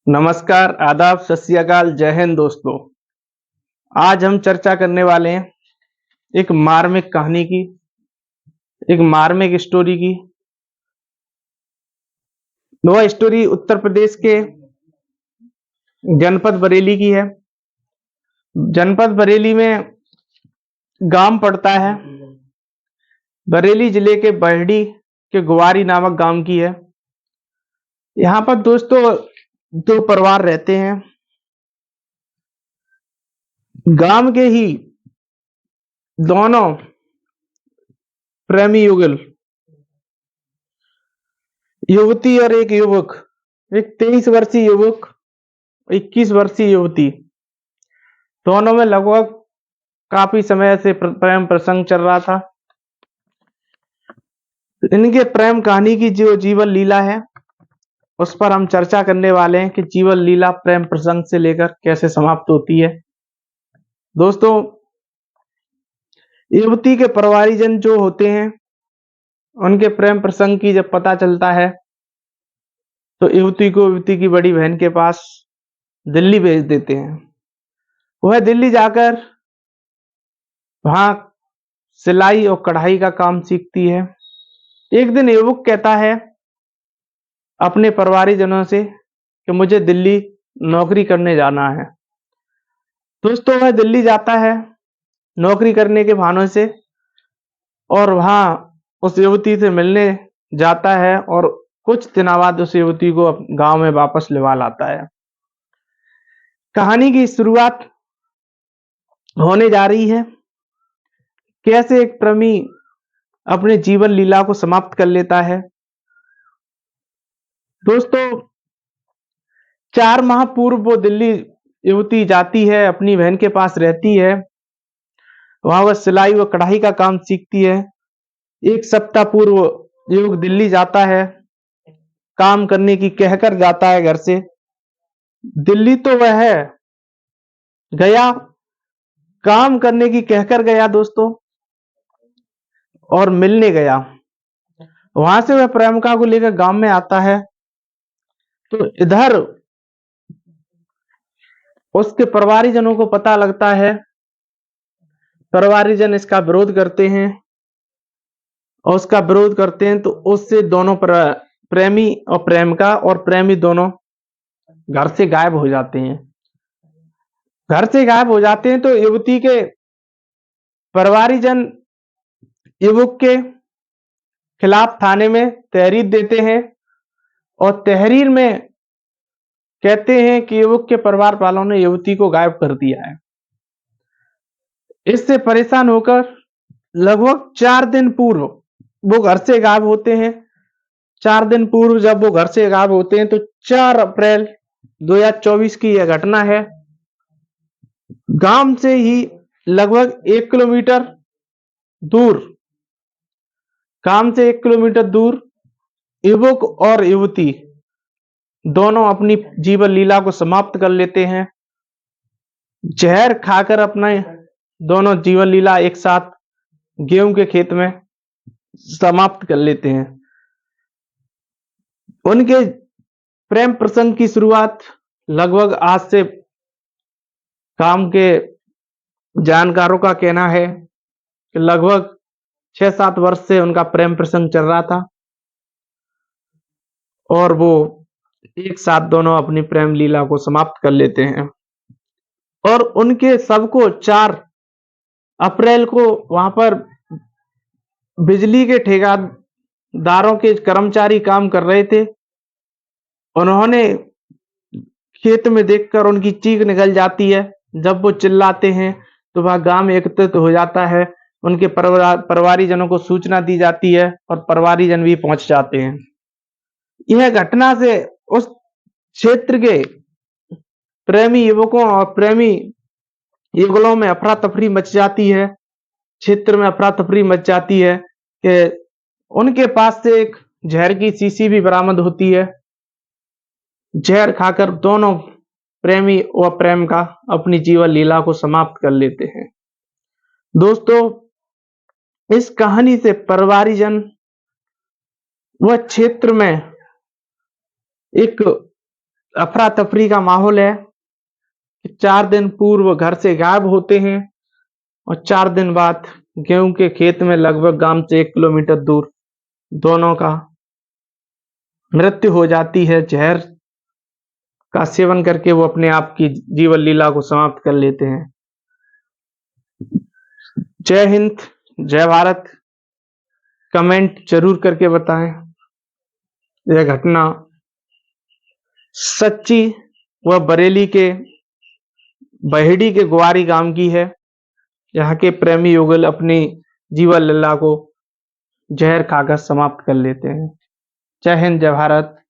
नमस्कार, आदाब, सत श्री अकाल, जय हिंद दोस्तों। आज हम चर्चा करने वाले हैं एक मार्मिक कहानी की, एक मार्मिक स्टोरी की। वह स्टोरी उत्तर प्रदेश के जनपद बरेली की है। जनपद बरेली में गांव पड़ता है। बरेली जिले के बरडी के गुवारी नामक गांव की है। यहाँ पर दोस्तों दो परिवार रहते हैं। गांव के ही दोनों प्रेमी युगल, युवती और एक युवक, एक 23 वर्षीय युवक, 21 वर्षीय युवती, दोनों में लगभग काफी समय से प्रेम प्रसंग चल रहा था। इनके प्रेम कहानी की जो जीवन लीला है उस पर हम चर्चा करने वाले हैं कि जीवन लीला प्रेम प्रसंग से लेकर कैसे समाप्त होती है। दोस्तों, युवती के परिवारीजन जो होते हैं उनके प्रेम प्रसंग की जब पता चलता है तो युवती को युवती की बड़ी बहन के पास दिल्ली भेज देते हैं। वह दिल्ली जाकर वहां सिलाई और कढ़ाई का काम सीखती है। एक दिन युवक कहता है अपने परिवारीजनों से कि मुझे दिल्ली नौकरी करने जाना है। दोस्तों, वह दिल्ली जाता है नौकरी करने के बहानों से और वहां उस युवती से मिलने जाता है और कुछ दिनों बाद उस युवती को गांव में वापस लेवा लाता है। कहानी की शुरुआत होने जा रही है। कैसे एक प्रेमी अपने जीवन लीला को समाप्त कर लेता है। दोस्तों, 4 माह पूर्व वो दिल्ली युवती जाती है, अपनी बहन के पास रहती है। वहां वह सिलाई व कढ़ाई का काम सीखती है। 1 सप्ताह पूर्व युवक दिल्ली जाता है, काम करने की कहकर जाता है घर से। दिल्ली तो वह गया, काम करने की कहकर गया दोस्तों, और मिलने गया। वहां से वह प्रेमिका को लेकर गांव में आता है तो इधर उसके परिवारीजनों को पता लगता है। परिवारीजन इसका विरोध करते हैं और उसका विरोध करते हैं तो उससे दोनों प्रेमी और प्रेमिका और प्रेमी दोनों घर से गायब हो जाते हैं। घर से गायब हो जाते हैं तो युवती के परिवारीजन युवक के खिलाफ थाने में तहरीर देते हैं और तहरीर में कहते हैं कि युवक के परिवार वालों ने युवती को गायब कर दिया है। इससे परेशान होकर लगभग 4 दिन पूर्व वो घर से गायब होते हैं। 4 दिन पूर्व जब वो घर से गायब होते हैं तो 4 अप्रैल 2024 की यह घटना है। गांव से ही लगभग 1 किलोमीटर दूर, गांव से 1 किलोमीटर दूर युवक और युवती दोनों अपनी जीवन लीला को समाप्त कर लेते हैं। जहर खाकर अपना दोनों जीवन लीला एक साथ गेहूं के खेत में समाप्त कर लेते हैं। उनके प्रेम प्रसंग की शुरुआत लगभग आज से काम के जानकारों का कहना है कि लगभग 6-7 वर्ष से उनका प्रेम प्रसंग चल रहा था और वो एक साथ दोनों अपनी प्रेम लीला को समाप्त कर लेते हैं। और उनके सबको 4 अप्रैल को वहां पर बिजली के ठेकेदारों के कर्मचारी काम कर रहे थे। उन्होंने खेत में देखकर उनकी चीख निकल जाती है। जब वो चिल्लाते हैं तो वह गांव में एकत्रित हो जाता है। उनके परिवारीजनों को सूचना दी जाती है और परिवारीजन भी पहुंच जाते हैं। यह घटना से उस क्षेत्र के प्रेमी युवकों और प्रेमी युगलों में अफरा तफरी मच जाती है। क्षेत्र में अफरा तफरी मच जाती है कि उनके पास से एक जहर की शीशी भी बरामद होती है। जहर खाकर दोनों प्रेमी व प्रेमिका अपनी जीवन लीला को समाप्त कर लेते हैं। दोस्तों, इस कहानी से परिवारीजन वह क्षेत्र में एक अफरा तफरी का माहौल है कि 4 दिन पूर्व घर से गायब होते हैं और 4 दिन बाद गेहूं के खेत में लगभग गांव से 1 किलोमीटर दूर दोनों का मृत्यु हो जाती है। जहर का सेवन करके वो अपने आप की जीवन लीला को समाप्त कर लेते हैं। जय हिंद, जय भारत। कमेंट जरूर करके बताएं यह घटना सच्ची व बरेली के बहेड़ी के ग्वारी गांव की है। यहाँ के प्रेमी युगल अपनी जीवन लीला को जहर खाकर समाप्त कर लेते हैं। जय हिंद, जय भारत।